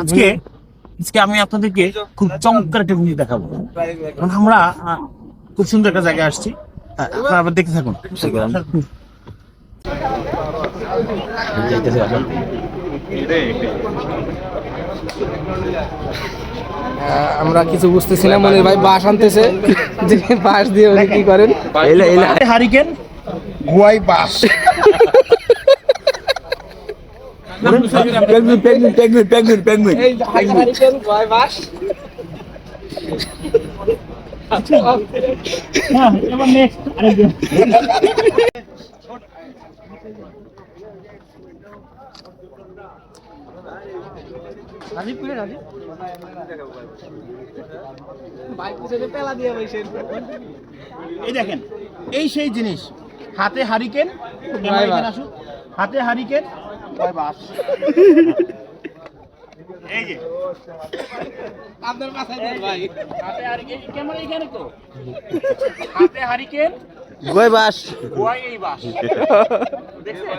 আজকে আজকে আমি আপনাদেরকে খুব চমৎকার একটা জিনিস দেখাবো। কারণ আমরা খুব সুন্দর একটা জায়গায় আসছি, আপনারা আবার দেখতে থাকুন। আমরা কিছু বুঝতেছি না, মনির ভাই বাঁশ আনতেছে, যে বাঁশ দিয়ে উনি কি করেন? হারিকেন গুয়াই বাস পেঙ্গুইন এই যে হারিকেন কয় বাঁশ। এবার নেক্সট আরেকজন। এই দেখেন, এই সেই জিনিস, হাতে হারিকেন, হাতে হারিকেন, এই যে আপনার মাথায় দেন ভাই। হাতে হারিকেন, ক্যামেরা এখানে তো, হাতে হারিকেন, গুয়াই বাস গোয়াই এই বাস। দেখছেন?